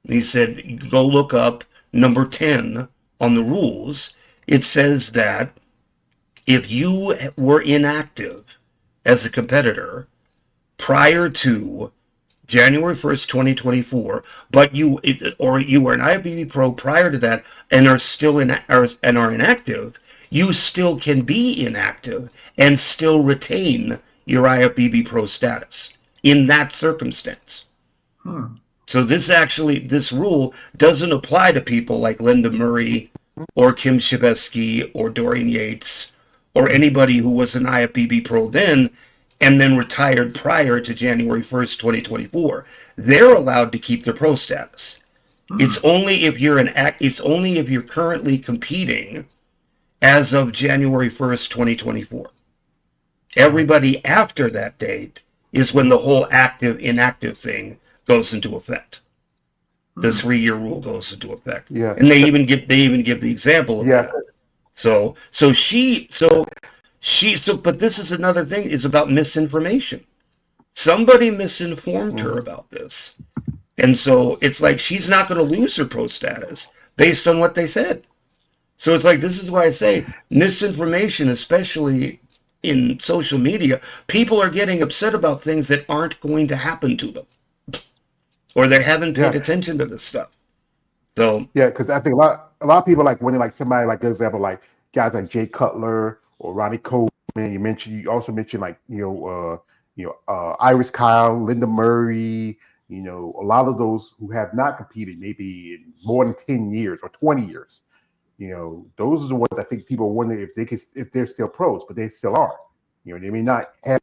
And he said, go look up number 10 on the rules. It says that if you were inactive as a competitor prior to January 1st, 2024, but you were an IFBB pro prior to that and are still are inactive, you still can be inactive and still retain your IFBB pro status in that circumstance. So this rule doesn't apply to people like Linda Murray or Kim Shabeski or Dorian Yates or anybody who was an IFBB pro then and then retired prior to January 1st, 2024. They're allowed to keep their pro status. It's only if you're currently competing as of January 1st, 2024. Everybody after that date is when the whole active inactive thing goes into effect. The 3-year rule goes into effect. Yeah. And they even give the example of that. But this is another thing, is about misinformation. Somebody misinformed her about this. And so it's like she's not going to lose her pro status based on what they said. So it's like, this is why I say misinformation, especially in social media, people are getting upset about things that aren't going to happen to them. Or they haven't paid attention to this stuff. So because I think a lot of people, like when like somebody like, for example, like guys like Jay Cutler or Ronnie Coleman. You also mentioned like Iris Kyle, Linda Murray. A lot of those who have not competed maybe in more than 10 years or 20 years. Those are the ones I think people wonder if they're still pros, but they still are. They may not have,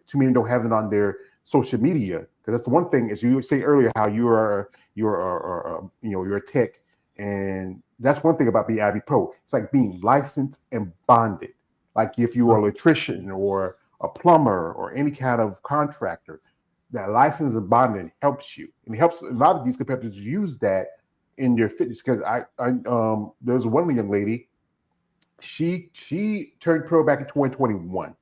too many don't have it on their social media, because that's the one thing, as you say earlier, how you're a tech, and that's one thing about being IB Pro. It's like being licensed and bonded. Like if you are an electrician or a plumber or any kind of contractor, that license and bonding helps you, and it helps a lot of these competitors use that in their fitness. Because there's one young lady, she turned pro back in 2021,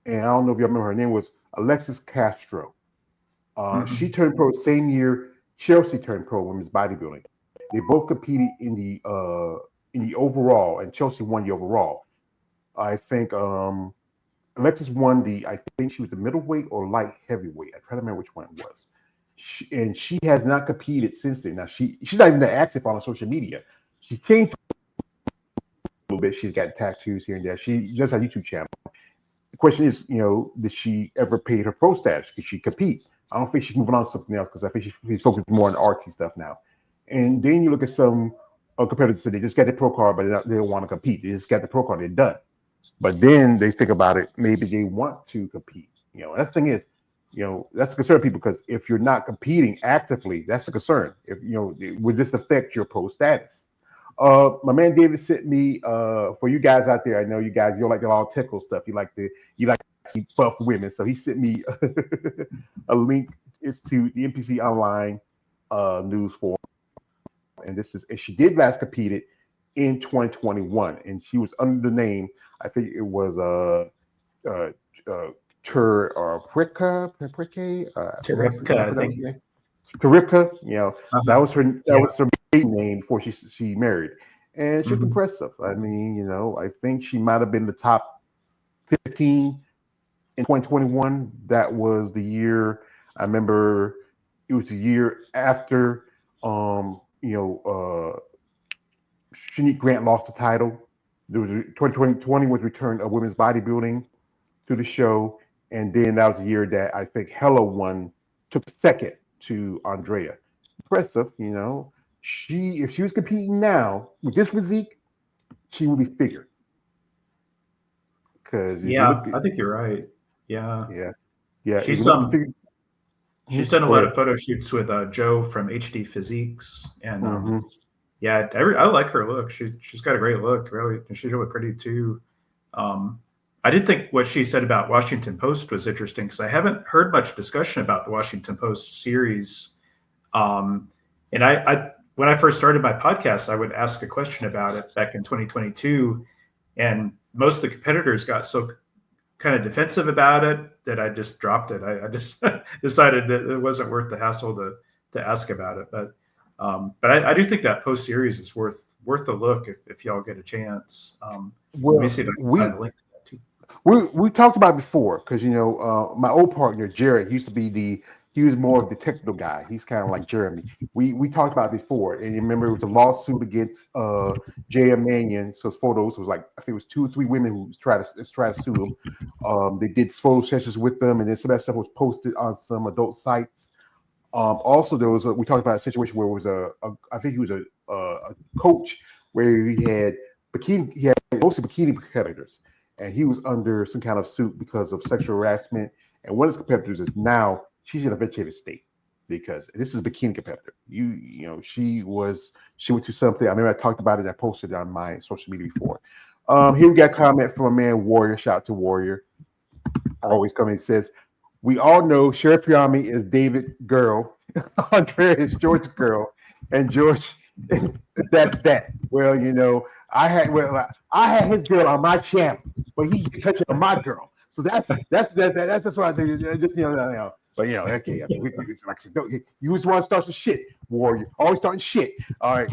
and I don't know if you remember, her name was Alexis Castro. She turned pro the same year Chelsea turned pro women's bodybuilding. They both competed in the overall, and Chelsea won the overall. I think Alexis won I think she was the middleweight or light heavyweight. I try to remember which one it was. She has not competed since then. Now she's not even that active on social media. She changed a little bit. She's got tattoos here and there. She just has a YouTube channel. The question is, did she ever pay her pro status? Did she compete? I don't think she's moving on to something else, because I think she's focused more on artsy stuff now. And then you look at some competitors that they just got the pro card, but they don't want to compete. They just got the pro card, they're done. But then they think about it, maybe they want to compete. That's the thing is, that's the concern, people, because if you're not competing actively, that's the concern. If would this affect your pro status? My man David sent me for you guys out there. I know you guys, you like all technical stuff. You like to see buff women. So he sent me a link. It's to the NPC Online news forum, and she did last competed in 2021, and she was under the name, I think it was Tarika, I think. Tarika, that was her maiden name before she married, and she's impressive. I mean, I think she might have been the top 15 in 2021. That was the year. I remember it was the year after Shanique Grant lost the title. There was 2020 was return of women's bodybuilding to the show, and then that was the year that I think Hella took second to Andrea. Impressive, if she was competing now with this physique, she would be figured. Because I think you're right. Yeah. She's She's done a lot of photo shoots with Joe from HD Physiques, and I like her look. She's got a great look, really, and she's really pretty too. I did think what she said about Washington Post was interesting, because I haven't heard much discussion about the Washington Post series. And I when I first started my podcast, I would ask a question about it back in 2022, and most of the competitors got so kind of defensive about it that I just dropped it. I just decided that it wasn't worth the hassle ask about it. But I do think that post series is worth a look if y'all get a chance. Let me Well, see if I can we find a link to that too. we talked about it before because my old partner Jared used to be he was more of the technical guy. He's kind of like Jeremy. We talked about it before, and you remember it was a lawsuit against J.M. Mannion. So his photos, it was like I think it was 2 or 3 women who tried to sue him. They did photo sessions with them, and then some of that stuff was posted on some adult sites. Also, there was we talked about a situation where it was I think he was a coach where he had mostly bikini competitors, and he was under some kind of suit because of sexual harassment. And one of his competitors is now she's in a vegetative state because this is a bikini competitor. She went through something. I remember I talked about it. I posted it on my social media before. Here we got a comment from a man, Warrior. Shout out to Warrior. Always coming. He says, we all know Sheriff Piami is David girl, Andrea is George's girl, and George, that's that. Well, I had his girl on my channel, but he touching on my girl. So that's just what I think. Just. But okay. I mean, like I said, you just want to start some shit, Warrior. Always starting shit. All right.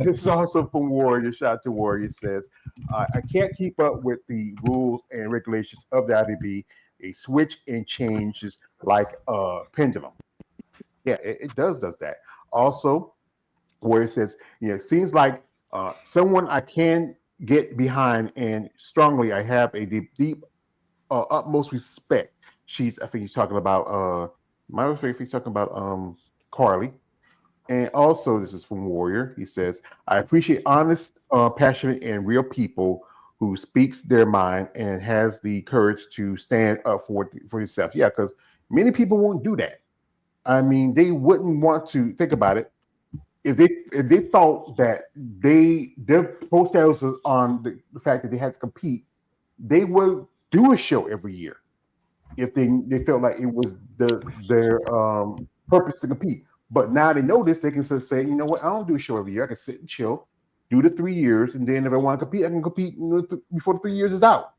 This is also from Warrior. Shout out to Warrior. Says, I can't keep up with the rules and regulations of the IBB. A switch and changes like a pendulum. Yeah, it does that. Also, where it says, it seems like someone I can get behind and strongly. I have a deep, utmost respect. I think he's talking about my respect. He's talking about Carly. And also, this is from Warrior. He says, I appreciate honest, passionate, and real people who speaks their mind and has the courage to stand up for yourself. Yeah, because many people won't do that. I mean, they wouldn't want to think about it if they thought that their post status was on the fact that they had to compete. They would do a show every year if they felt like it was their purpose to compete. But now they know this, they can just say, you know what, I don't do a show every year. I can sit and chill, do the 3 years, and then if I want to compete, I can compete before the 3 years is out.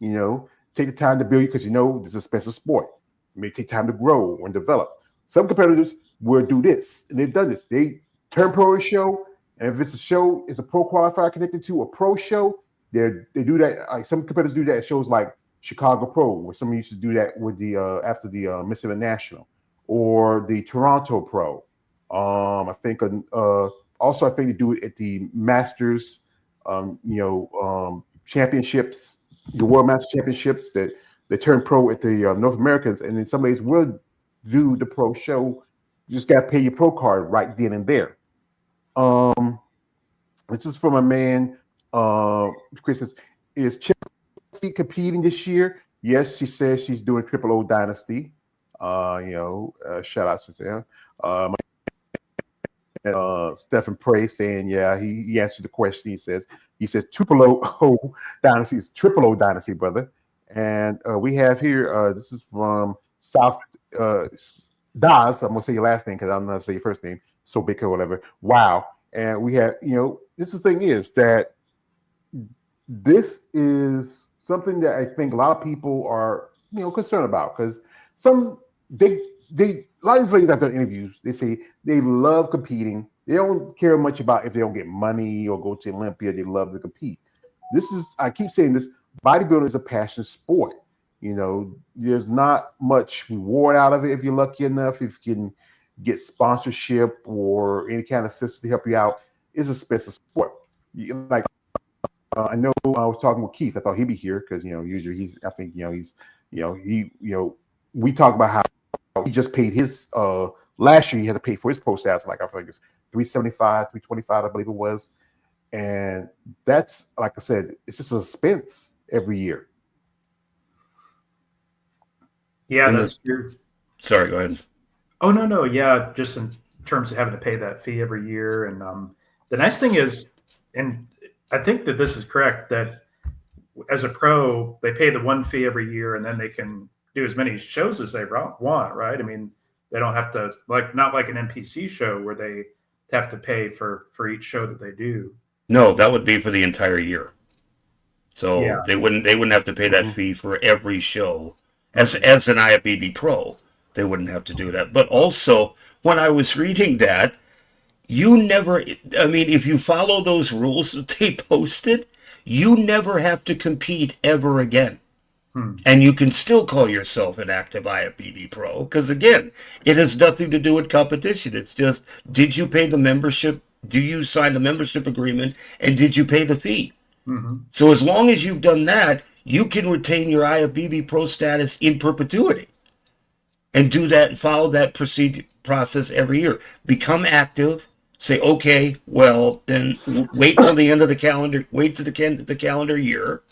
Take the time to build because this is a special sport. It may take time to grow and develop. Some competitors will do this, and they've done this. They turn pro a show, and if it's a pro qualifier connected to a pro show, they do that. Some competitors do that at shows like Chicago Pro, where some used to do that with the after the Miss International, or the Toronto Pro. I think also I think they do it at the Masters, championships, the World Master Championships that they turn pro at the North Americans, and in some ways will do the pro show. You just got to pay your pro card right then and there. This is from a man. Chris says, is Chelsea competing this year? Yes, she says she's doing Triple O Dynasty. Shout out to them. Stephen Prey saying, yeah, he answered the question. He said Triple O Dynasty is Triple O Dynasty, brother. And we have here, this is from South Daz. I'm gonna say your last name because I'm not gonna say your first name, so big or whatever. Wow. And we have, this is the thing is that this is something that I think a lot of people are, concerned about because a lot of these ladies that done interviews, they say they love competing. They don't care much about if they don't get money or go to Olympia. They love to compete. I keep saying this, bodybuilding is a passion sport. There's not much reward out of it if you're lucky enough. If you can get sponsorship or any kind of assistance to help you out, it's a special sport. I know I was talking with Keith. I thought he'd be here because usually we talk about how he just paid his last year. He had to pay for his post stats I think it's $375, $325, I believe it was, and that's like I said, it's just a expense every year. Yeah, that's true. Sorry, go ahead. Oh no, yeah, just in terms of having to pay that fee every year, and the nice thing is, and I think that this is correct, that as a pro, they pay the one fee every year, and then they can do as many shows as they want, right? I mean, they don't have to not like an NPC show where they have to pay for each show that they do. No, that would be for the entire year. So Yeah. they wouldn't have to pay that fee for every show as an IFBB pro. They wouldn't have to do that. But also, when I was reading that, you never, I mean, if you follow those rules that they posted, you never have to compete ever again. And you can still call yourself an active IFBB pro because, again, it has nothing to do with competition. It's just, did you pay the membership? Do you sign the membership agreement? And did you pay the fee? So as long as you've done that, you can retain your IFBB pro status in perpetuity and do that, follow that process every year. Become active. Say, okay, well, then wait till the end of the calendar, wait to the calendar year,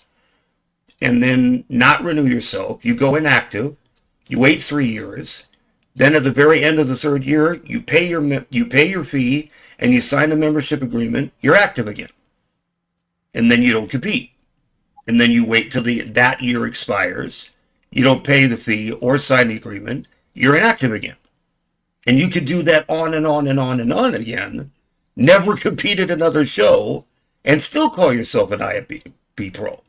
and then not renew yourself. You go inactive. You wait 3 years. Then at the very end of the third year, you pay your fee and you sign a membership agreement. You're active again, and then you don't compete. And then you wait till that year expires. You don't pay the fee or sign the agreement. You're inactive again, and you could do that on and on and on and on again. Never compete at another show, and still call yourself an IFBB pro.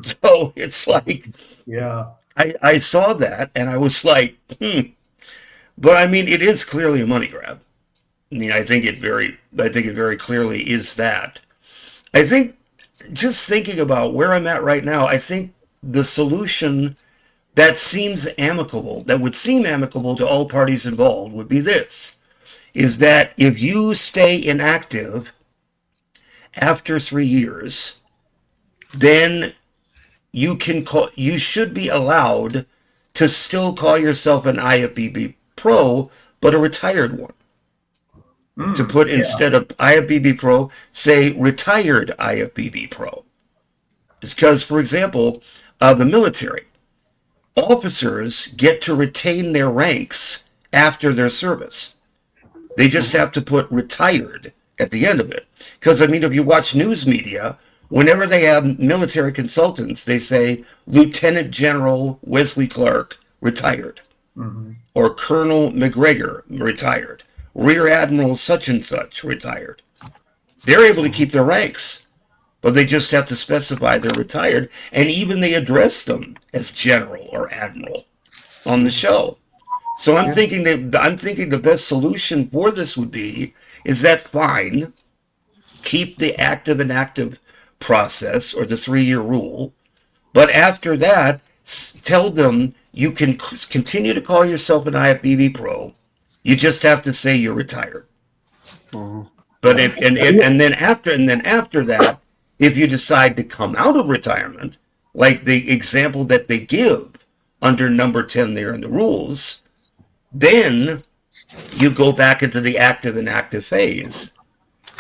So it's like, yeah, I saw that and I was like, But I mean, it is clearly a money grab. I mean, I think it very clearly is that. I think just thinking about where I'm at right now, I think the solution that would seem amicable to all parties involved would be this, is that if you stay inactive after 3 years, then you should be allowed to still call yourself an IFBB pro, but a retired one. To put instead of IFBB pro, say retired IFBB pro. Because, for example, the military officers get to retain their ranks after their service. They just have to put retired at the end of it. Because, I mean, if you watch news media, whenever they have military consultants, they say Lieutenant General Wesley Clark, retired. Or Colonel McGregor, retired. Rear Admiral such and such, retired. They're able to keep their ranks, but they just have to specify they're retired, and even they address them as General or Admiral on the show. So I'm thinking the best solution for this would be is that fine, keep the active inactive process or the 3-year rule, but after that, tell them you can continue to call yourself an IFBB pro. You just have to say you're retired. But and then after that, if you decide to come out of retirement, like the example that they give under number 10 there in the rules, then you go back into the active inactive phase.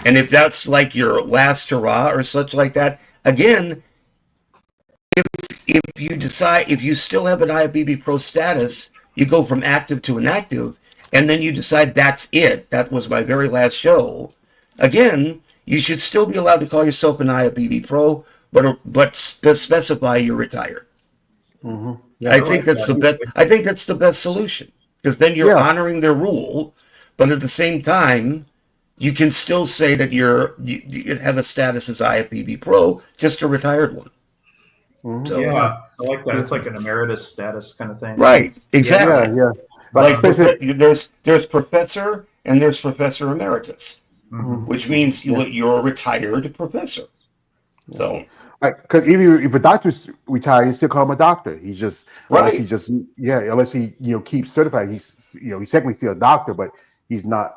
And if that's like your last hurrah or such like that, again, if you still have an IFBB pro status, you go from active to inactive, and then you decide that's it. That was my very last show. Again, you should still be allowed to call yourself an IFBB pro, but specify you're retired. Yeah, I think that's the best. I think that's the best solution because then you're honoring their rule, but at the same time, you can still say that you have a status as IFBB pro, just a retired one. So, yeah, I like that. It's like an emeritus status kind of thing. right, exactly. yeah. Like there's professor and there's professor emeritus, which means you're a retired professor. So, because even if a doctor's retired, you still call him a doctor. He's just unless he keeps certified. He's he's technically still a doctor, but he's not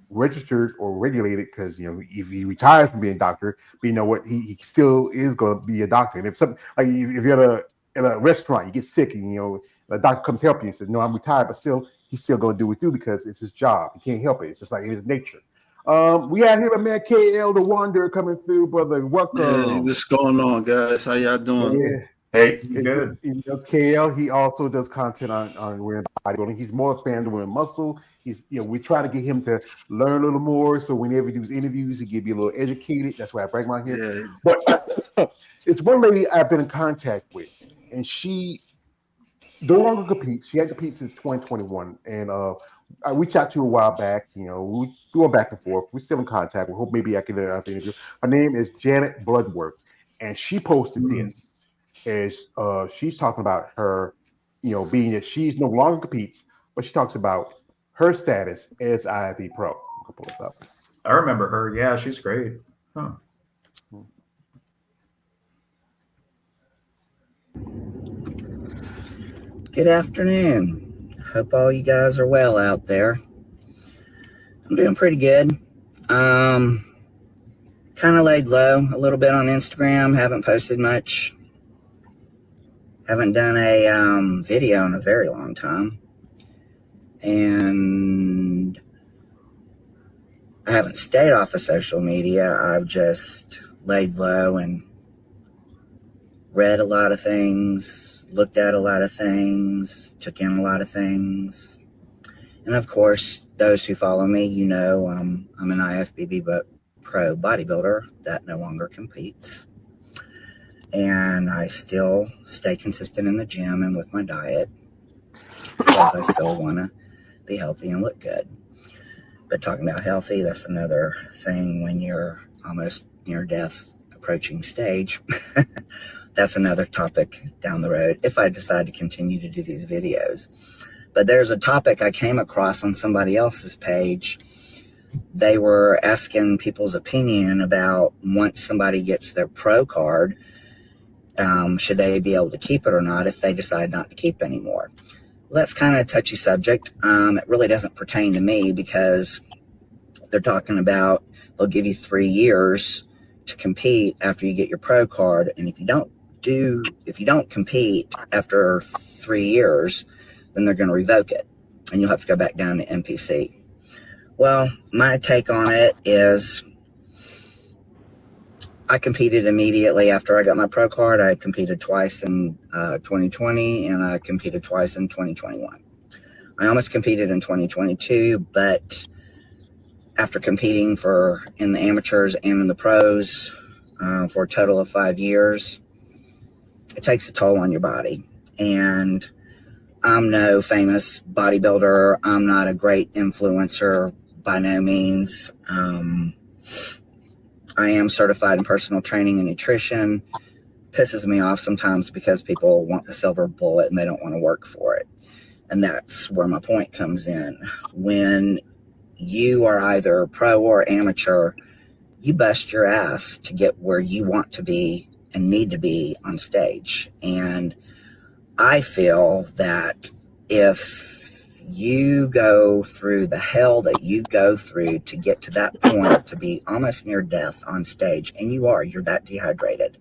registered or regulated because if he retires from being a doctor, but you know what, he still is going to be a doctor. And if something like if you're at a restaurant, you get sick and the doctor comes help you and says, no, I'm retired, but still he's still going to do what you do because it's his job. He can't help it. It's just like in his nature. We out here, my man KL the Wanderer coming through, brother. Welcome. Yeah, what's going on, guys? How y'all doing? Yeah. hey, Good. KL, he also does content on wearing bodybuilding. He's more a fan of wearing muscle. He's we try to get him to learn a little more. So whenever he does interviews, he can be a little educated. That's why I bring him out here. Yeah. But it's one lady I've been in contact with, and she no longer competes. She hadn't competed since 2021, and I reached out to her a while back. We going back and forth. We're still in contact. We hope maybe I can interview. Her name is Janet Bloodworth, and she posted this as she's talking about her being that she's no longer competes, but she talks about her status as IFB Pro. I'll pull this up. I remember her. Yeah, she's great. Huh. Good afternoon. Hope all you guys are well out there. I'm doing pretty good. Kind of laid low a little bit on Instagram. Haven't posted much. Haven't done a video in a very long time. And I haven't stayed off of social media. I've just laid low and read a lot of things, looked at a lot of things, took in a lot of things. And of course, those who follow me, I'm an IFBB pro bodybuilder that no longer competes. And I still stay consistent in the gym and with my diet because I still want to be healthy and look good. But talking about healthy, that's another thing when you're almost near death approaching stage. That's another topic down the road if I decide to continue to do these videos. But there's a topic I came across on somebody else's page. They were asking people's opinion about once somebody gets their pro card, should they be able to keep it or not if they decide not to keep anymore? Well, that's kind of a touchy subject. It really doesn't pertain to me because they're talking about they'll give you 3 years to compete after you get your pro card, and if you don't compete after 3 years, then they're going to revoke it, and you'll have to go back down to NPC. Well, my take on it is I competed immediately after I got my pro card. I competed twice in 2020, and I competed twice in 2021. I almost competed in 2022, but after competing in the amateurs and in the pros for a total of 5 years, it takes a toll on your body. And I'm no famous bodybuilder. I'm not a great influencer by no means. I am certified in personal training and nutrition. Pisses me off sometimes because people want the silver bullet and they don't want to work for it. And that's where my point comes in. When you are either pro or amateur, you bust your ass to get where you want to be and need to be on stage. And I feel that if you go through the hell that you go through to get to that point, to be almost near death on stage, and you're that dehydrated,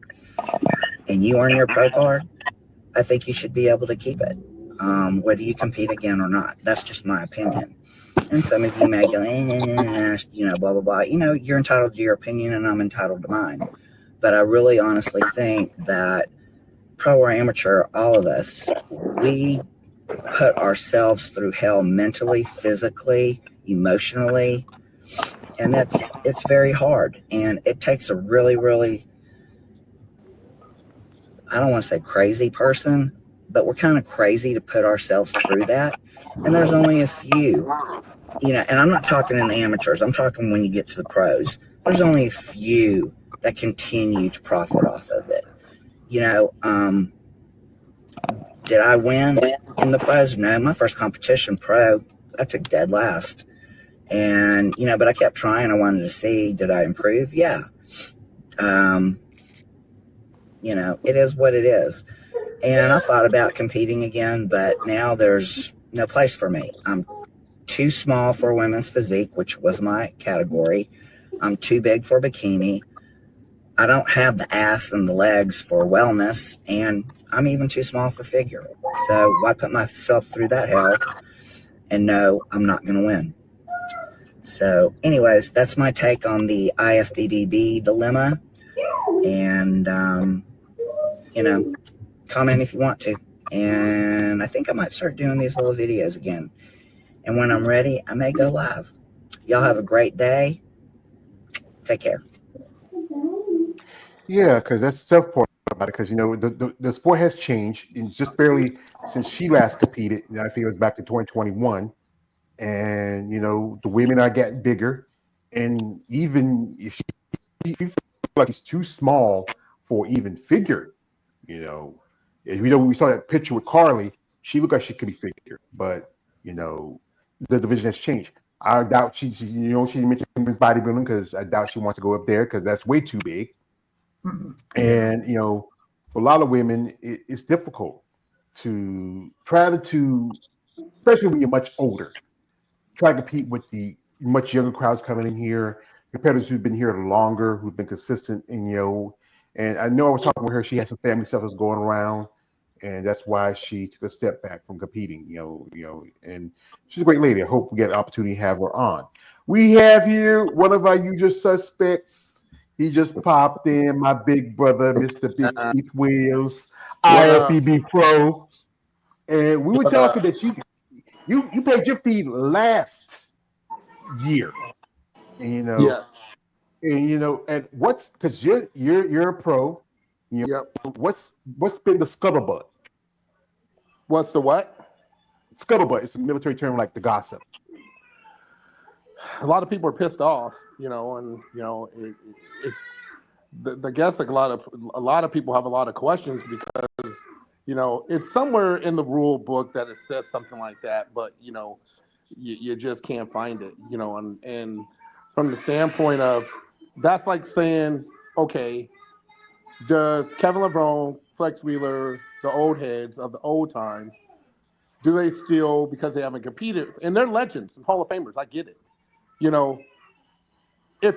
and you earn your pro card, I think you should be able to keep it, whether you compete again or not. That's just my opinion. And some of you may go, blah, blah, blah. You're entitled to your opinion, and I'm entitled to mine. But I really honestly think that pro or amateur, all of us, we put ourselves through hell mentally, physically, emotionally, and it's very hard. And it takes a really, really, I don't want to say crazy person, but we're kind of crazy to put ourselves through that. And there's only a few, and I'm not talking in the amateurs. I'm talking when you get to the pros. There's only a few that continue to profit off of it. Did I win in the pros? No, my first competition pro, I took dead last. And, but I kept trying. I wanted to see, did I improve? Yeah. It is what it is. And I thought about competing again, but now there's no place for me. I'm too small for women's physique, which was my category. I'm too big for bikini. I don't have the ass and the legs for wellness, and I'm even too small for figure. So why put myself through that hell and know I'm not going to win? So anyways, that's my take on the IFBB dilemma. And, comment if you want to. And I think I might start doing these little videos again. And when I'm ready, I may go live. Y'all have a great day. Take care. Yeah, because that's the tough part about it. Because the sport has changed, and just barely since she last competed. I think it was back to 2021, and the women are getting bigger, and even if she feels like she's too small for even figure, we saw that picture with Carly. She looked like she could be figured, but you know, the division has changed. I doubt she mentioned women's bodybuilding because I doubt she wants to go up there because that's way too big. And for a lot of women, it's difficult to try to, especially when you're much older, try to compete with the much younger crowds coming in here, competitors who've been here longer, who've been consistent, and I know I was talking with her. She has some family stuff that's going around, and that's why she took a step back from competing. And she's a great lady. I hope we get an opportunity to have her on. We have here one of our usual suspects. He just popped in, my big brother, Mr. Big Keith Wills, IFBB Pro, and we were talking that you paid your fee last year, and Yes. and what's because you're a pro, Yep. what's been the scuttlebutt? What's the what? Scuttlebutt. It's a military term like the gossip. A lot of people are pissed off, and it's the guess like a lot of people have a lot of questions because it's somewhere in the rule book that it says something like that, but you just can't find it, and from the standpoint of that's like saying, okay, does Kevin LeBron, Flex Wheeler, the old heads of the old times, do they still, because they haven't competed, and they're legends and Hall of Famers, I get it, if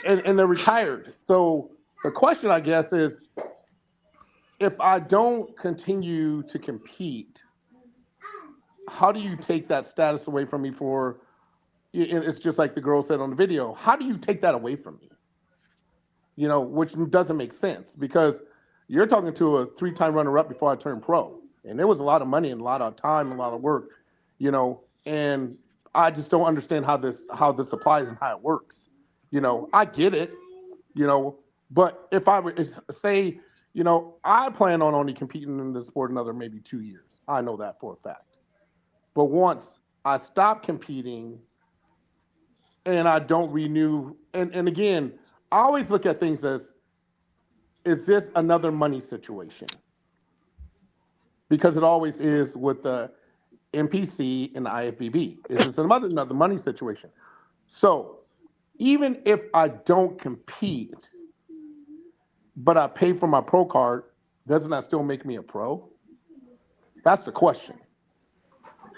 and they're retired. So the question, I guess, is if I don't continue to compete, how do you take that status away from me for, it's just like the girl said on the video, how do you take that away from me? Which doesn't make sense because you're talking to a 3-time runner-up before I turned pro. And there was a lot of money and a lot of time and a lot of work, and I just don't understand how this applies and how it works. I get it, but if I would say, I plan on only competing in this sport another maybe 2 years. I know that for a fact. But once I stop competing and I don't renew, and again, I always look at things as, is this another money situation? Because it always is with the NPC and the IFBB. Is this another money situation? So even if I don't compete, but I pay for my pro card, doesn't that still make me a pro? That's the question.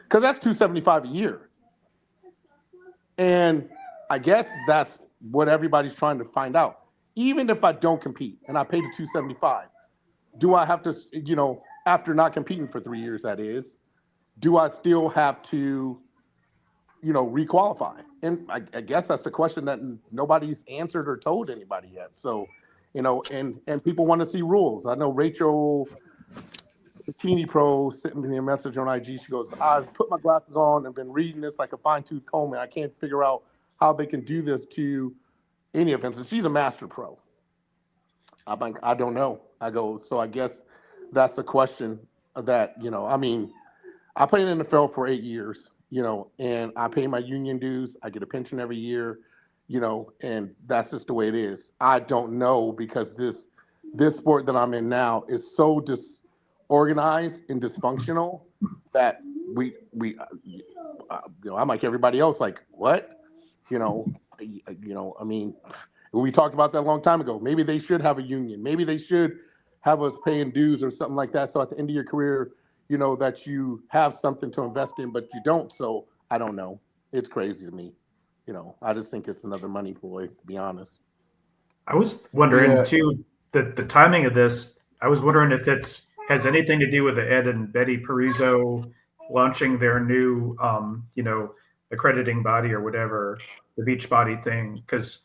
Because that's $275 a year. And I guess that's what everybody's trying to find out. Even if I don't compete and I pay the $275, do I have to, after not competing for 3 years, that is, do I still have to, requalify? And I guess that's the question that nobody's answered or told anybody yet. So, and people want to see rules. I know Rachel Bikini Pro sent me a message on IG. She goes, I've put my glasses on and been reading this like a fine-tooth comb, and I can't figure out how they can do this to any events. And she's a master pro. I'm like, I don't know. I go, so I guess that's the question that, I played in the NFL for 8 years, and I pay my union dues. I get a pension every year, and that's just the way it is. I don't know because this sport that I'm in now is so disorganized and dysfunctional that I'm like everybody else, like, what? We talked about that a long time ago. Maybe they should have a union. Maybe they should have us paying dues or something like that. So at the end of your career, that you have something to invest in, but you don't. So I don't know. It's crazy to me. I just think it's another money ploy, to be honest. I was wondering too, the timing of this. I was wondering if it has anything to do with the Ed and Betty Parizo launching their new, accrediting body or whatever, the Beachbody thing, because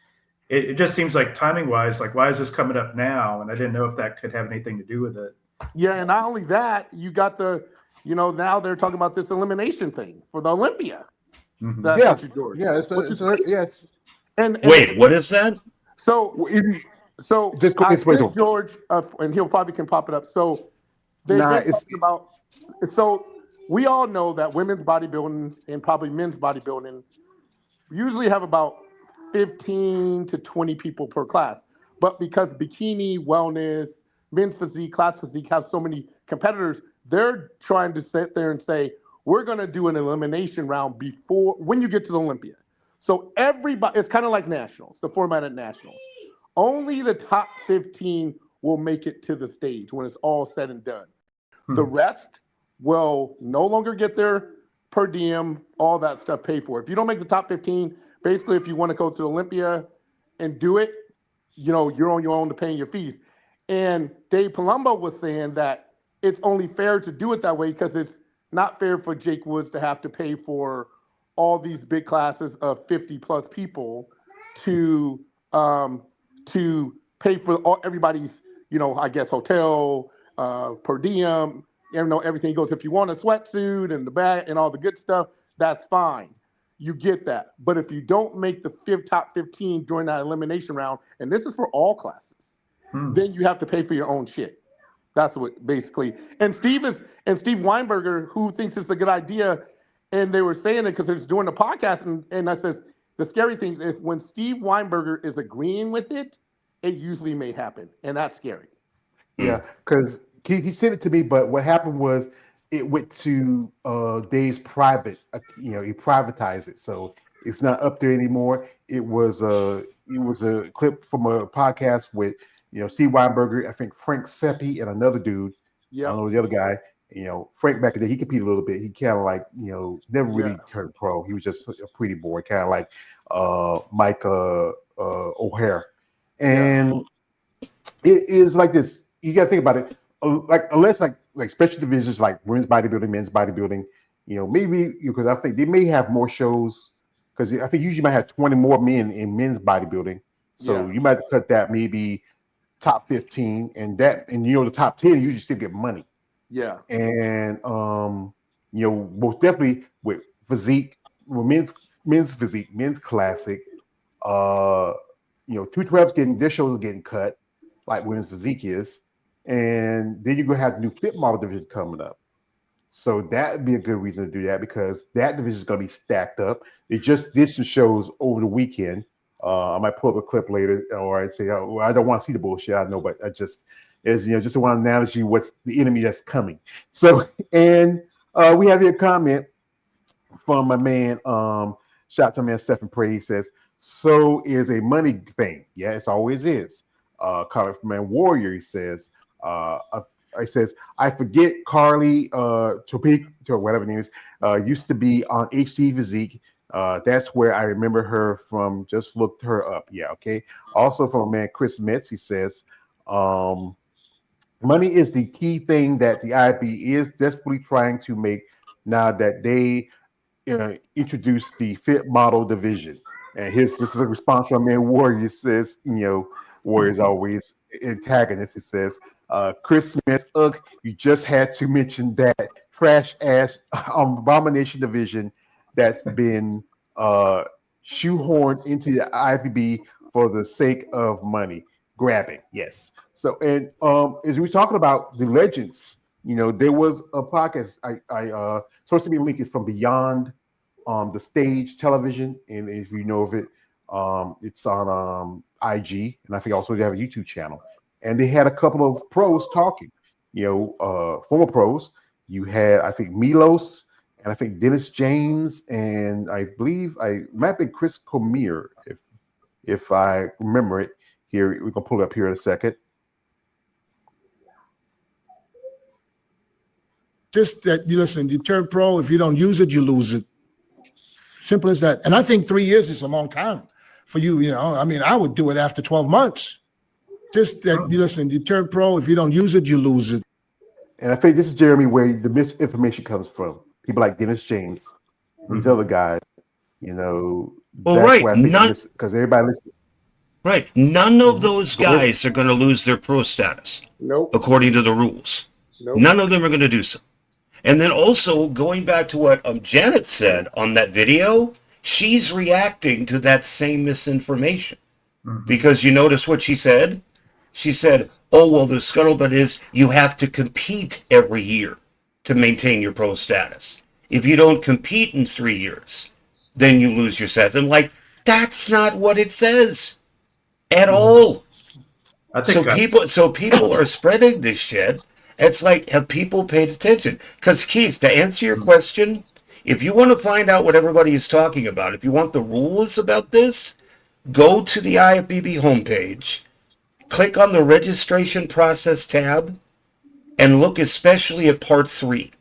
it just seems like timing wise, like why is this coming up now? And I didn't know if that could have anything to do with it. Yeah, and not only that, you got the, now they're talking about this elimination thing for the Olympia. Mm-hmm. That's George. Yes. And wait, what is that? So just go I explain sent George, and he'll probably can pop it up. So they've been talking about. So we all know that women's bodybuilding and probably men's bodybuilding usually have about 15 to 20 people per class. But because bikini, wellness, men's physique, class physique have so many competitors, They're trying to sit there and say, we're going to do an elimination round before when you get to the Olympia. So everybody, it's kind of like nationals, the format at nationals. Only the top 15 will make it to the stage when it's all said and done. The rest will no longer get their per diem, all that stuff paid for. If you don't make the top 15, basically, if you want to go to Olympia and do it, you're on your own to paying your fees. And Dave Palumbo was saying that it's only fair to do it that way because it's not fair for Jake Woods to have to pay for all these big classes of 50 plus people to pay for everybody's, I guess, hotel, per diem, everything goes. If you want a sweatsuit and the bag and all the good stuff, that's fine. You get that. But if you don't make the top 15 during that elimination round, and this is for all classes, then you have to pay for your own shit. That's what basically. And Steve Weinberger, who thinks it's a good idea, and they were saying it because they're just doing the podcast, and I says the scary thing is when Steve Weinberger is agreeing with it, it usually may happen, and that's scary. Yeah, because he sent it to me, but what happened was it went to Dave's private. He privatized it, so it's not up there anymore. It was a clip from a podcast with Steve Weinberger, I think Frank Seppi, and another dude. I don't know the other guy. Frank back in the day, he competed a little bit. He kind of like never really turned pro. He was just a pretty boy, kind of like Mike O'Hare, and it is like this. You got to think about it. Like unless like special divisions like women's bodybuilding, men's bodybuilding, maybe because I think they may have more shows because I think usually you might have 20 more men in men's bodybuilding. So you might have to cut that maybe top 15 and the top 10 usually still get money. Yeah. And most definitely with physique, men's physique, men's classic, 212's getting their shows are getting cut like women's physique is. And then you're gonna have new fit model division coming up. So that would be a good reason to do that because that division is gonna be stacked up. They just did some shows over the weekend. I might pull up a clip later, or I'd say, oh, well, I don't want to see the bullshit. I know, but I just just one analogy. What's the enemy that's coming? So, and we have here a comment from my man. Shout out to my man Stephen Prey. He says, "So is a money thing. Yeah, it always is." Comment from man Warrior. He says, I forget Carly Topeka, whatever her name is, used to be on HD Physique. That's where I remember her from. Just looked her up. Yeah, okay. Also from a man Chris Metz, he says, money is the key thing that the IB is desperately trying to make now that they introduced the fit model division. And this is a response from man Warrior. He says, Warrior's always antagonist. It says, Chris Smith, you just had to mention that trash ass abomination division that's been shoehorned into the IFBB for the sake of money grabbing. Yes. So, and as we're talking about the legends, there was a podcast. I supposed to be link is from Beyond the Stage Television, and if you know of it, it's on IG, and I think also they have a YouTube channel. And they had a couple of pros talking, former pros. You had, I think, Milos, and I think Dennis James, and I believe I might be Chris Cormier, if I remember it. Here, we can pull it up here in a second. Just that you listen, you turn pro. If you don't use it, you lose it. Simple as that. And I think 3 years is a long time for you. I mean, I would do it after 12 months. Just that you listen, you turn pro. If you don't use it, you lose it. And I think this is Jeremy, where the misinformation comes from. People like Dennis James, these other guys. Well, right, because everybody listens. Right, none of those guys are going to lose their pro status. Nope. According to the rules. Nope. None of them are going to do so. And then also going back to what Janet said on that video, she's reacting to that same misinformation. Because you notice what she said? She said, oh, well, the scuttlebutt is you have to compete every year to maintain your pro status. If you don't compete in 3 years, then you lose your status. I'm like, that's not what it says at all. So people are spreading this shit. It's like, have people paid attention? Because, Keith, to answer your question, if you want to find out what everybody is talking about, if you want the rules about this, go to the IFBB homepage, click on the registration process tab, and look especially at part 3,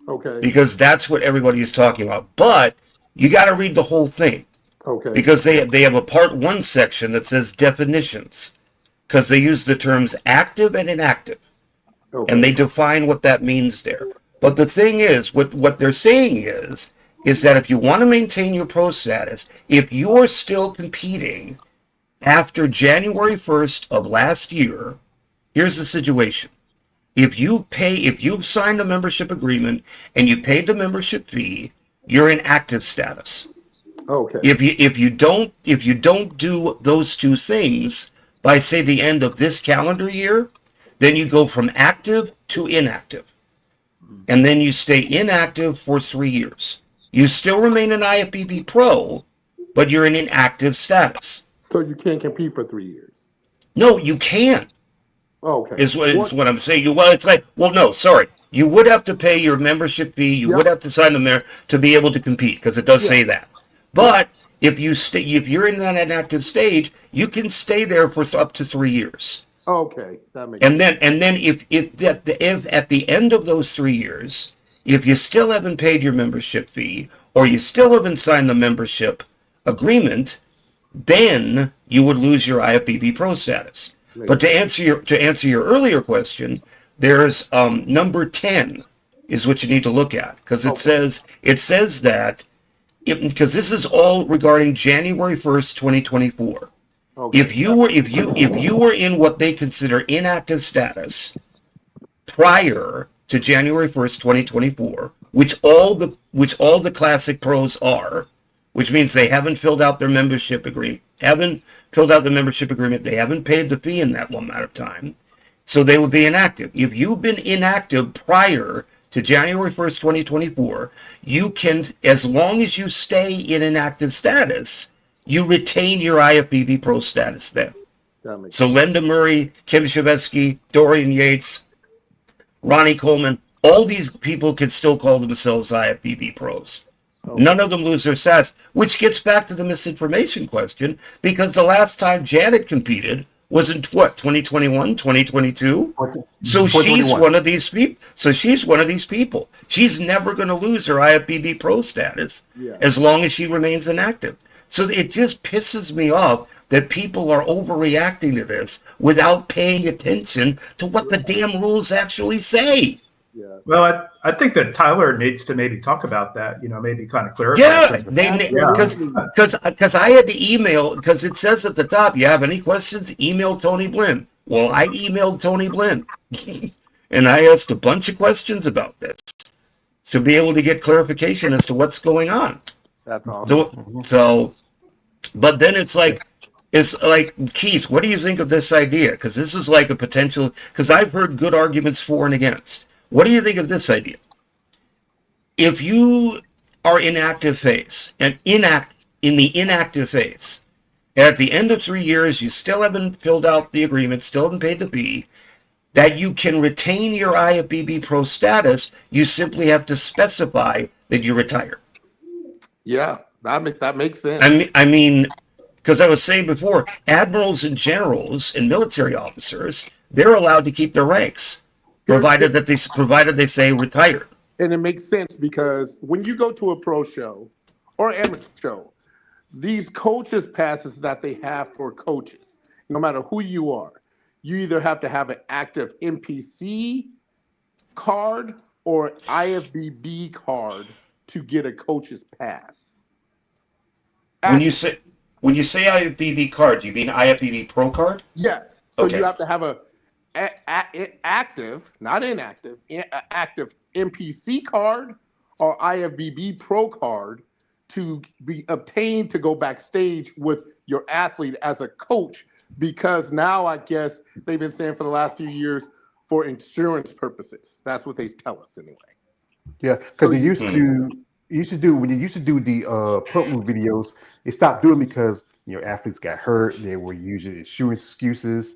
Okay. because that's what everybody is talking about. But you got to read the whole thing, Okay. because they have a part 1 section that says definitions, because they use the terms active and inactive, Okay. and they define what that means there. But the thing is, what they're saying is that if you want to maintain your pro status, if you're still competing after January 1st of last year, here's the situation. If you've signed a membership agreement and you paid the membership fee, you're in active status. Okay. If you don't do those two things by, say, the end of this calendar year, then you go from active to inactive. And then you stay inactive for 3 years. You still remain an IFBB pro, but you're in inactive status. So you can't compete for 3 years. No, you can. Okay. Is what I'm saying. Well, it's like, well, no, sorry. You would have to pay your membership fee. You would have to sign the to be able to compete, because it does say that. But if you're in that inactive stage, you can stay there for up to 3 years. Okay, that makes And sense. then if at the end of those 3 years, if you still haven't paid your membership fee, or you still haven't signed the membership agreement, then you would lose your IFBB pro status. But to answer your earlier question, there's number 10 is what you need to look at, because it says that because this is all regarding January 1st, 2024. Okay. If you were in what they consider inactive status prior to January 1st, 2024, which all the classic pros are, which means they haven't filled out their membership agreement, they haven't paid the fee in that amount of time, so they would be inactive. If you've been inactive prior to January 1st, 2024, you can, as long as you stay in inactive status, you retain your IFBB pro status then. So Linda Murray, Kim Shavetsky, Dorian Yates, Ronnie Coleman, all these people can still call themselves IFBB pros. None of them lose their status, which gets back to the misinformation question, because the last time Janet competed was in what, 2021, 2022? So she's one of these people. She's never going to lose her IFBB pro status as long as she remains inactive. So it just pisses me off that people are overreacting to this without paying attention to what the damn rules actually say. Yeah. Well, I think that Tyler needs to maybe talk about that, maybe kind of clarify. Yeah, because I had to email, because it says at the top, you have any questions, email Tony Blinn. Well, I emailed Tony Blinn, and I asked a bunch of questions about this to be able to get clarification as to what's going on. That's awesome. But then it's like, Keith, what do you think of this idea? Because this is like a potential, because I've heard good arguments for and against. What do you think of this idea? If you are in active phase and in the inactive phase, and at the end of 3 years you still haven't filled out the agreement, still haven't paid the fee, that you can retain your IFBB pro status, you simply have to specify that you retire. Yeah, that makes sense. I mean, because I was saying before, admirals and generals and military officers, they're allowed to keep their ranks, provided they say retired. And it makes sense because when you go to a pro show or amateur show, these coaches passes that they have for coaches, no matter who you are, you either have to have an active NPC card or IFBB card to get a coach's pass. When you say IFBB card, do you mean IFBB Pro card? Yes. So Okay. you have to have a active, not inactive, active NPC card or IFBB Pro card to be obtained to go backstage with your athlete as a coach, because now I guess they've been saying for the last few years for insurance purposes. That's what they tell us anyway. Yeah, because they used to when you used to do the pro move videos, they stopped doing it because athletes got hurt. They were using insurance excuses,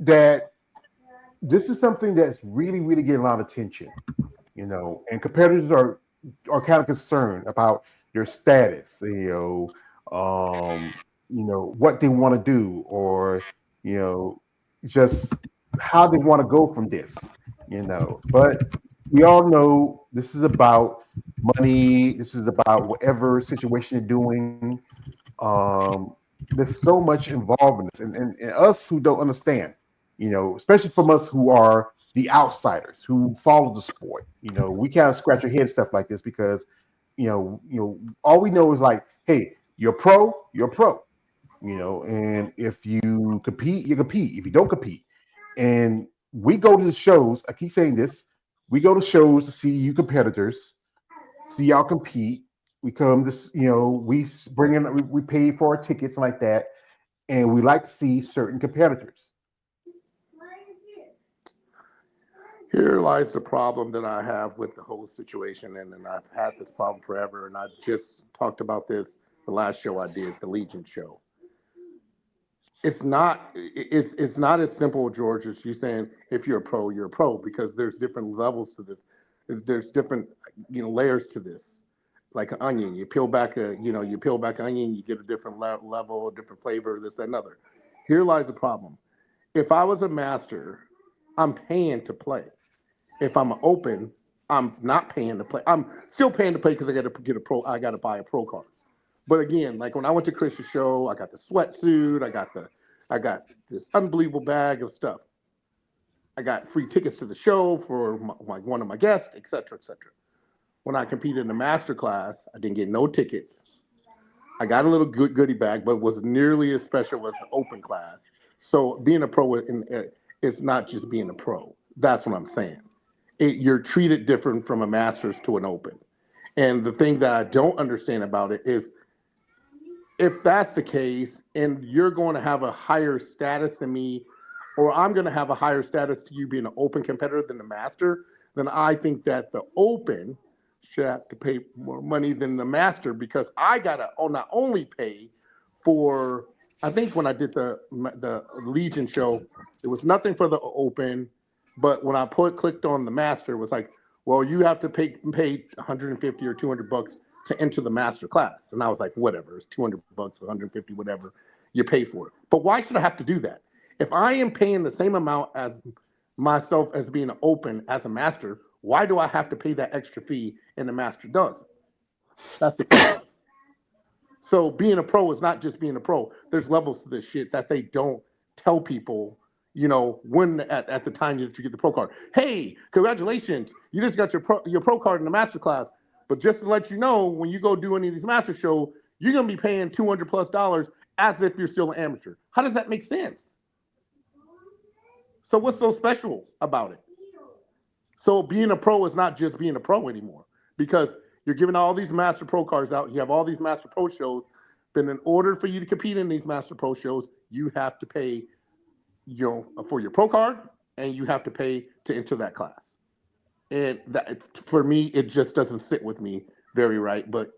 that this is something that's really, really getting a lot of attention, and competitors are kind of concerned about their status, what they want to do, or just how they want to go from this, But we all know this is about money. This is about whatever situation you're doing. Um, there's so much involved in this, and us who don't understand, especially from us who are the outsiders who follow the sport, we kind of scratch our head and stuff like this because, all we know is like, hey, you're pro, and if you compete, you compete. If you don't compete, and we go to the shows, I keep saying this, we go to shows to see you competitors, see y'all compete. We come this, we bring in, we pay for our tickets like that, and we like to see certain competitors. Here lies the problem that I have with the whole situation, and I've had this problem forever. And I just talked about this the last show I did, the Legion show. It's not as simple, George, as you saying if you're a pro, because there's different levels to this. There's different layers to this. Like an onion, you peel back an onion, you get a different level, a different flavor, this, that, another. Here lies the problem. If I was a master, I'm paying to play. If I'm open, I'm not paying to play. I'm still paying to play because I got to get a pro. I got to buy a pro card. But again, like when I went to Chris's show, I got the sweatsuit. I got this unbelievable bag of stuff. I got free tickets to the show for one of my guests, et cetera, et cetera. When I competed in the master class, I didn't get no tickets. I got a little goodie bag, but was nearly as special as the open class. So being a pro is not just being a pro. That's what I'm saying. You're treated different from a master's to an open. And the thing that I don't understand about it is if that's the case and you're going to have a higher status than me, or I'm going to have a higher status to you being an open competitor than the master, then I think that the open should have to pay more money than the master because I got to not only pay for, I think when I did the Legion show, it was nothing for the open, but when I clicked on the master, it was like, well, you have to pay 150 or 200 bucks to enter the master class. And I was like, whatever, it's 200 bucks, 150, whatever, you pay for it. But why should I have to do that? If I am paying the same amount as myself as being open as a master, why do I have to pay that extra fee and the master doesn't? That's the question. So being a pro is not just being a pro. There's levels to this shit that they don't tell people, when at the time that you get the pro card. Hey, congratulations, you just got your pro card in the master class. But just to let you know, when you go do any of these master shows, you're gonna be paying $200+ as if you're still an amateur. How does that make sense? So what's so special about it? So being a pro is not just being a pro anymore because you're giving all these master pro cards out. You have all these master pro shows. But in order for you to compete in these master pro shows, you have to pay, for your pro card, and you have to pay to enter that class. And that, for me, it just doesn't sit with me very right. But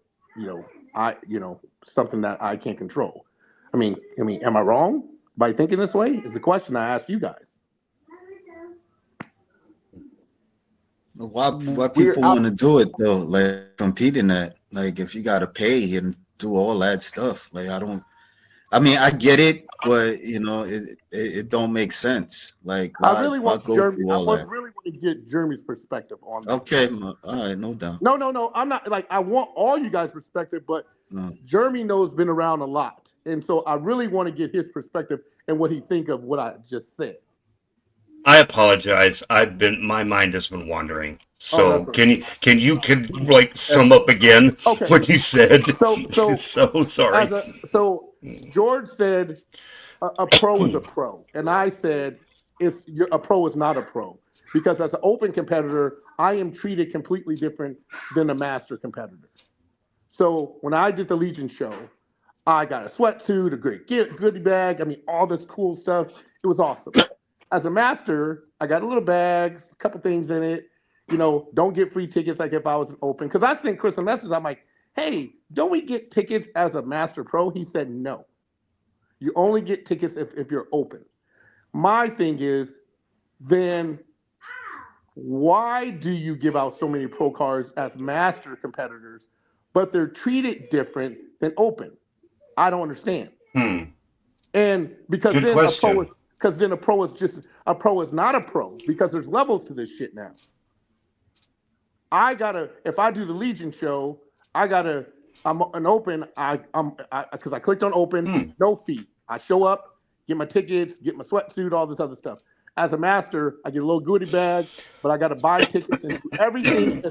something that I can't control. I mean, am I wrong by thinking this way? Is the question I ask you guys. Why people want to do it though? Like compete in that. Like if you gotta pay and do all that stuff. Like I get it, but it don't make sense. Like I really why want go Jeremy. through I all that? really want to get Jeremy's perspective on this. Okay, all right, no doubt. No. I'm not like I want all you guys' perspective, but Jeremy knows been around a lot, and so I really want to get his perspective and what he think of what I just said. I apologize. My mind has been wandering. So Okay. can you like sum up again what you said? So So sorry. So George said a pro is a pro, and I said a pro is not a pro because as an open competitor, I am treated completely different than a master competitor. So when I did the Legion show, I got a sweatsuit, a great goodie bag. I mean, all this cool stuff. It was awesome. As a master, I got a little bag, a couple things in it. Don't get free tickets like if I was an open. Because I sent Chris a message. I'm like, hey, don't we get tickets as a master pro? He said no. You only get tickets if you're open. My thing is, then why do you give out so many pro cards as master competitors, but they're treated different than open? I don't understand. And because Good then question. a pro is not a pro because there's levels to this shit now. If I do the Legion show, I'm an open. Because I clicked on open, no fee. I show up, get my tickets, get my sweatsuit, all this other stuff. As a master, I get a little goodie bag, but I got to buy tickets and do everything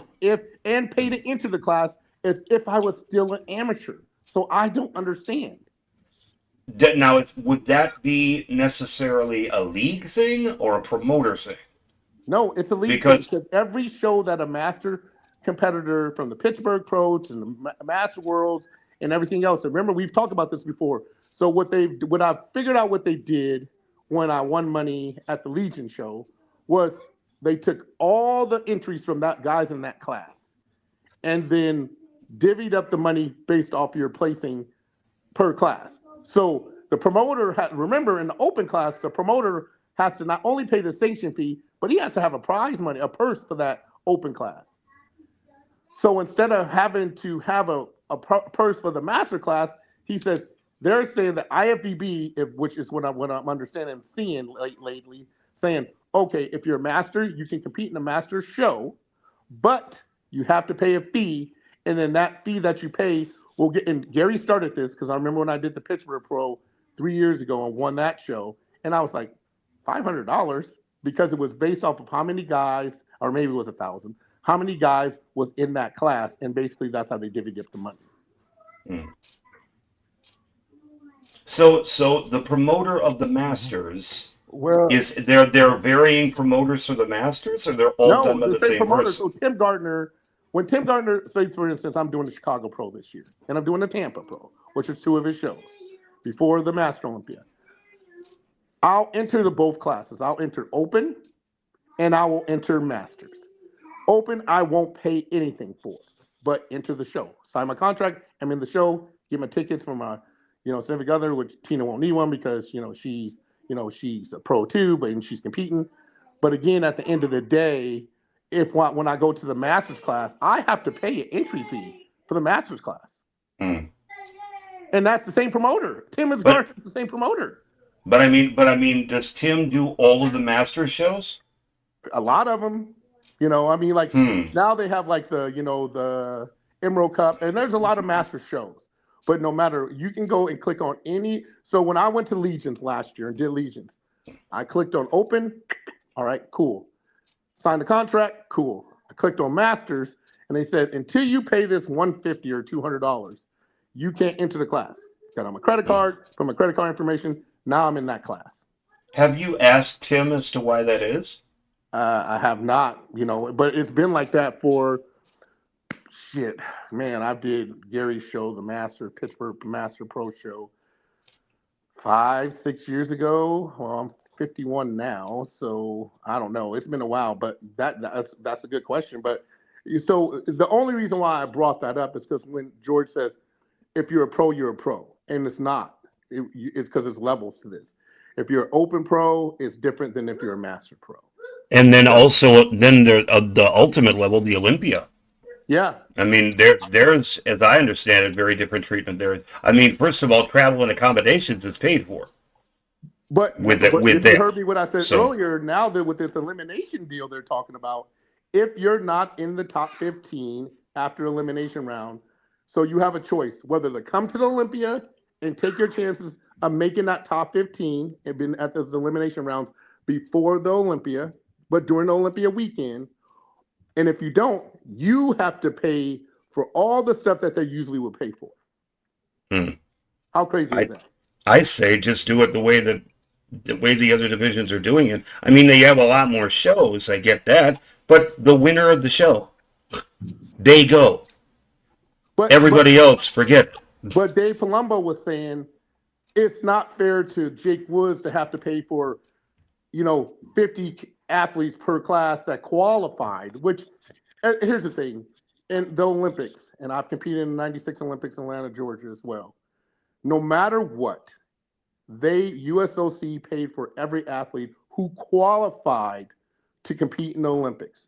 and pay to enter the class as if I was still an amateur. So I don't understand. Now, would that be necessarily a league thing or a promoter thing? No, it's a league thing Because because every show that a master competitor from the Pittsburgh Pro to the Master Worlds and everything else. And remember, we've talked about this before. So what I figured out what they did when I won money at the Legion show was they took all the entries from that guys in that class and then divvied up the money based off your placing per class. So the promoter remember in the open class, the promoter has to not only pay the sanction fee, but he has to have a prize money, a purse for that open class. So instead of having to have a purse for the master class, he says they're saying that IFBB, which is what I'm understanding and seeing lately, saying, okay, if you're a master, you can compete in a master show, but you have to pay a fee, and then that fee that you pay will get. And Gary started this because I remember when I did the Pittsburgh Pro 3 years ago and won that show, and I was like, $500 because it was based off of how many guys, or maybe it was 1,000. How many guys was in that class, and basically that's how they divvied up the money. So the promoter of the Masters Well, is there varying promoters for the Masters, or they're all done No, by the the same same promoter. person? So when Tim Gardner, say for instance, I'm doing the Chicago Pro this year, and I'm doing the Tampa Pro, which is 2 of his shows before the Master Olympia. I'll enter the both classes. I'll enter Open, and I will enter Masters. Open, I won't pay anything for, but enter the show. Sign my contract. I'm in the show. Get my tickets from my, significant other, which Tina won't need one because she's a pro too, but she's competing. But again, at the end of the day, when I go to the master's class, I have to pay an entry fee for the master's class, and that's the same promoter. Tim is But the same promoter. but I mean, does Tim do all of the Masters shows? A lot of them, like now they have like the Emerald Cup, and there's a lot of master shows. But no matter, you can go and click on any. So when I went to Legions last year and did Legions, I clicked on Open. All right, cool. Signed the contract, cool. I clicked on Masters, and they said until you pay this $150 or $200, you can't enter the class. Got on my credit card, put my credit card information. Now I'm in that class. Have you asked Tim as to why that is? I have not, but it's been like that for shit. Man, I did Gary's show, the Pittsburgh Master Pro show 5-6 years ago. Well, I'm 51 now, so I don't know. It's been a while, but that's a good question. But so the only reason why I brought that up is because when George says, if you're a pro, you're a pro, and it's not. It's because there's levels to this. If you're an open pro, it's different than if you're a master pro. And then also the ultimate level, the Olympia. Yeah. I mean, there's, as I understand it, very different treatment there. I mean, first of all, travel and accommodations is paid for. But with if them. you heard me what I said earlier, now that with this elimination deal they're talking about, if you're not in the top 15 after elimination round, so you have a choice whether to come to the Olympia and take your chances of making that top 15 and been at those elimination rounds before the Olympia, but during the Olympia weekend. And if you don't, you have to pay for all the stuff that they usually would pay for. How crazy is that? I say just do it the way the other divisions are doing it. I mean, they have a lot more shows. I get that, but the winner of the show, they go. Everybody else, forget it. But Dave Palumbo was saying it's not fair to Jake Woods to have to pay for, 50 athletes per class that qualified, which here's the thing. In the Olympics, and I've competed in the 96 Olympics in Atlanta, Georgia as well. No matter what, USOC paid for every athlete who qualified to compete in the Olympics.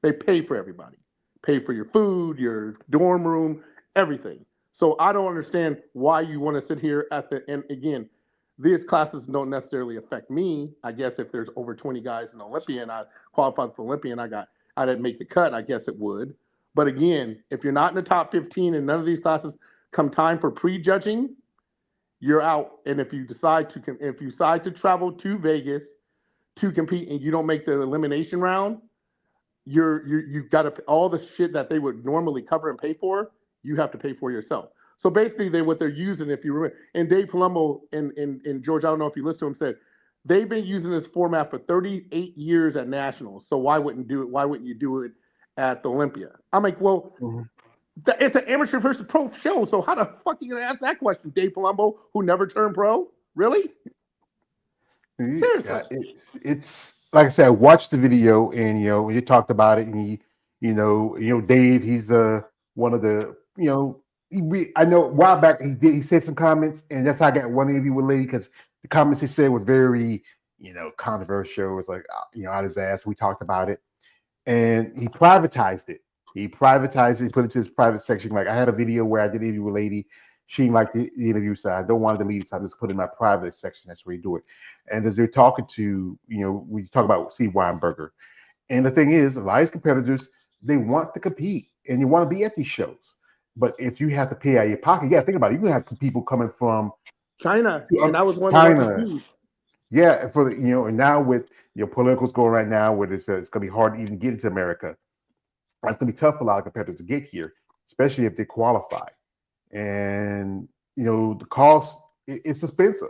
They pay for everybody. Pay for your food, your dorm room, everything. So I don't understand why you want to sit here at the end. Again, these classes don't necessarily affect me. I guess if there's over 20 guys in Olympia and I qualified for Olympia and I didn't make the cut, I guess it would. But again, if you're not in the top 15 and none of these classes come time for prejudging, you're out. And if you decide to travel to Vegas to compete and you don't make the elimination round, you've got to all the shit that they would normally cover and pay for, you have to pay for yourself. So basically, what they're using, if you remember, and Dave Palumbo and George, I don't know if you listened to him, said they've been using this format for 38 years at nationals. So why wouldn't you do it at the Olympia? I'm like, well, it's an amateur versus pro show. So how the fuck are you gonna ask that question, Dave Palumbo, who never turned pro? Really? Yeah, it's like I said, I watched the video, and when you talked about it, and Dave, he's one of the I know a while back he said some comments, and that's how I got one interview with Lady, because the comments he said were very controversial. It was like out his ass. We talked about it, and he privatized it. He put it to his private section. Like, I had a video where I did an interview with a lady. She didn't like the interview, so I don't want to delete it, so I just put it in my private section. That's where you do it. And as they're talking to, we talk about Steve Weinberger. And the thing is, a lot of these competitors, they want to compete and you want to be at these shows. But if you have to pay out of your pocket, you got to think about it. You're going to have people coming from China, and I was one China. of the ones. Yeah, and now with politicals going right now, where it's going to be hard to even get into America. It's going to be tough for a lot of competitors to get here, especially if they qualify. And the cost, it's expensive.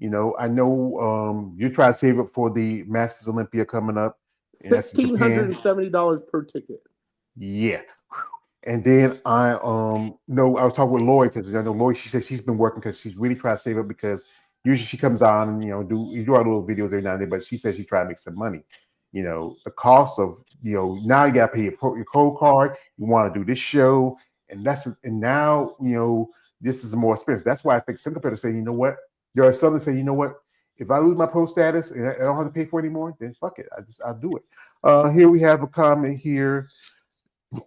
I know you're trying to save up for the Masters Olympia coming up. $1,670 per ticket. Yeah. And then I was talking with Lloyd, because I know Lloyd, she said she's been working because she's really trying to save up, because usually she comes on and do our little videos every now and then, but she says she's trying to make some money. The cost of now you got to pay your code card. You want to do this show, and now this is more expensive. That's why I think some competitors say, what? There are some that say, if I lose my pro status and I don't have to pay for it anymore, then fuck it. I'll do it. Here we have a comment here.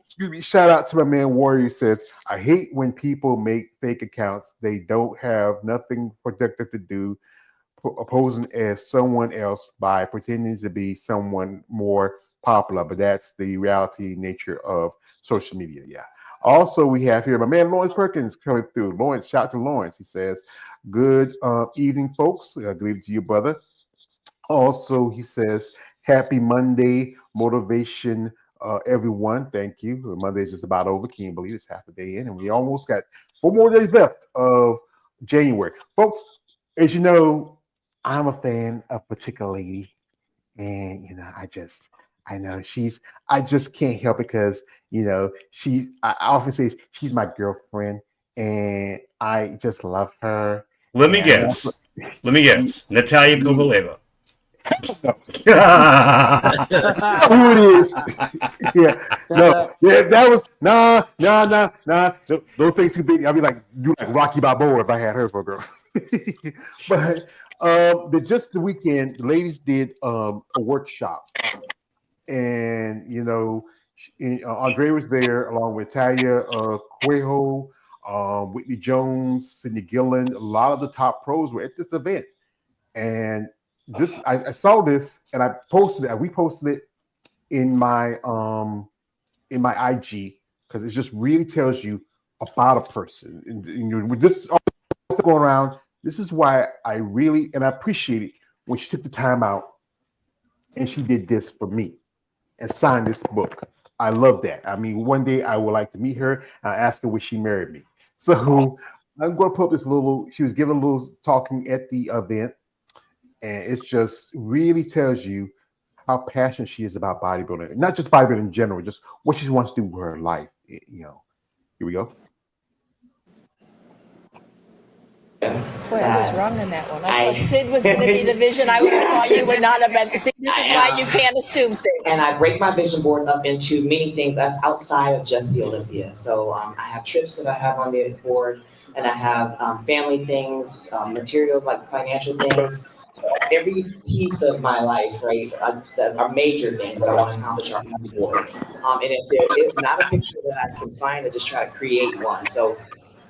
Excuse me. Shout out to my man Warrior, says, I hate when people make fake accounts. They don't have nothing productive to do, opposing as someone else by pretending to be someone more popular. But that's the reality nature of social media. Yeah. Also, we have here my man Lawrence Perkins coming through. Lawrence, shout out to Lawrence. He says, good evening, folks. Good evening to you, brother. Also, he says, happy Monday motivation, everyone. Thank you. Monday's just about over. Can you believe it's half a day in? And we almost got 4 more days left of January. Folks, as you know, I'm a fan of a particular lady. And, I just can't help it, because, I often say she's my girlfriend and I just love her. Let me guess. Natalia Kovaleva. Who it is? Yeah, no, yeah, that was nah. Those things too big. I'd be like, do like Rocky Balboa if I had her for a girl. But just the weekend, the ladies did a workshop, and Andre was there along with Talia Cuejo, Whitney Jones, Sydney Gillen. A lot of the top pros were at this event, and I saw this and I posted it. We posted it in my IG, because it just really tells you about a person. And with this all going around, this is why I really and I appreciate it when she took the time out and she did this for me and signed this book. I love that. I mean, one day I would like to meet her and ask her would she marry me. So I'm going to put this little. She was giving a little talking at the event. And it just really tells you how passionate she is about bodybuilding. Not just bodybuilding in general, just what she wants to do with her life. Here we go. Boy, I was wrong on that one. I thought Sid was going to be the vision. I would have thought you would not have been. See, this is why you can't assume things. And I break my vision board up into many things that's outside of just the Olympia. So I have trips that I have on the board, and I have family things, material like financial things. So every piece of my life, right, that are major things that I want to accomplish are on the board. And if there is not a picture that I can find, I just try to create one. So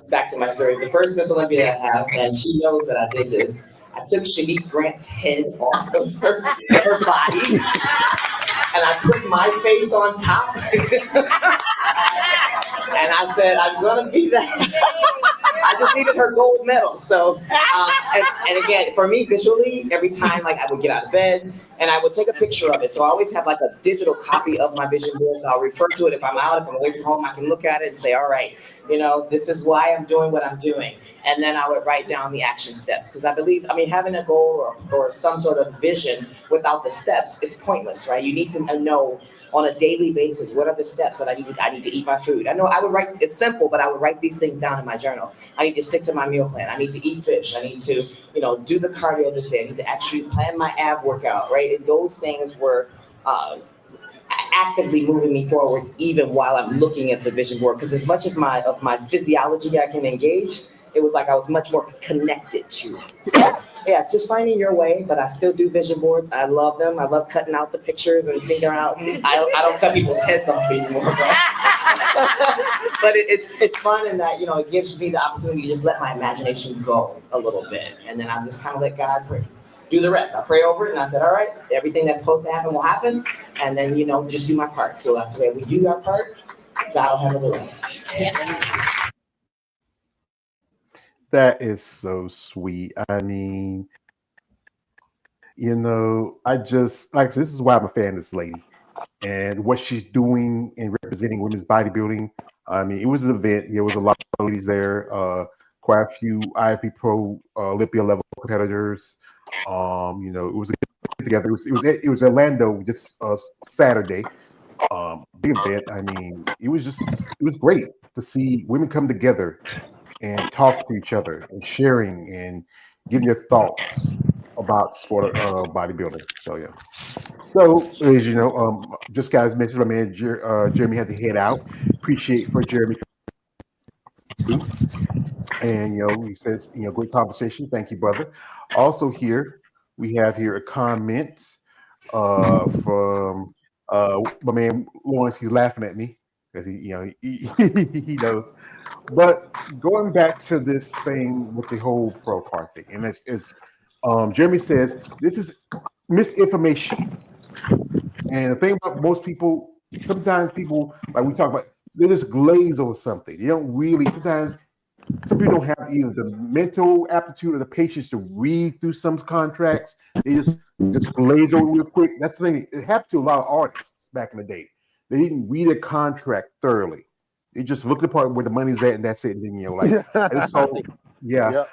back to my story. The first Miss Olympia I have, and she knows that I did this. I took Shanique Grant's head off of her body, and I put my face on top. And I said, I'm gonna be that. I just needed her gold medal. So, and again, for me, visually, every time like I would get out of bed and I would take a picture of it. So I always have like a digital copy of my vision board. So I'll refer to it if I'm out, if I'm away from home, I can look at it and say, all right, this is why I'm doing what I'm doing. And then I would write down the action steps. Because I believe, having a goal or some sort of vision without the steps is pointless, right? You need to know on a daily basis, what are the steps that I need to eat my food? I know I would write, it's simple, but I would write these things down in my journal. I need to stick to my meal plan. I need to eat fish. I need to, do the cardio this day. I need to actually plan my ab workout, right? And those things were actively moving me forward even while I'm looking at the vision board. Because as much as my physiology I can engage, it was like I was much more connected to it. So yeah, it's just finding your way, but I still do vision boards. I love them. I love cutting out the pictures and figuring out. I don't cut people's heads off anymore. But it's fun in that, it gives me the opportunity to just let my imagination go a little bit. And then I just kind of let God do the rest. I pray over it and I said, all right, everything that's supposed to happen will happen. And then, just do my part. So after we do our part, God will handle the rest. That is so sweet. I mean, I just like this is why I'm a fan of this lady and what she's doing in representing women's bodybuilding. I mean, it was an event. There was a lot of ladies there, quite a few IFB Pro Olympia level competitors. It was a get together. It was Orlando this Saturday. Big event. I mean, it was great to see women come together and talk to each other and sharing and giving your thoughts about sport bodybuilding. So yeah. So as you know, just guys mentioned, my man Jeremy had to head out. Appreciate for Jeremy too. And he says, great conversation. Thank you, brother. Also here we have here a comment from my man Lawrence. He's laughing at me because he knows. But going back to this thing with the whole pro card thing, and it's Jeremy says this is misinformation. And the thing about most people, sometimes people like we talk about, they just glaze over something. They don't really. Sometimes some people don't have either the mental aptitude or the patience to read through some contracts. They just glaze over real quick. That's the thing. It happened to a lot of artists back in the day. They didn't read a contract thoroughly. They just looked at the part where the money's at, and that's it. And then and so yeah.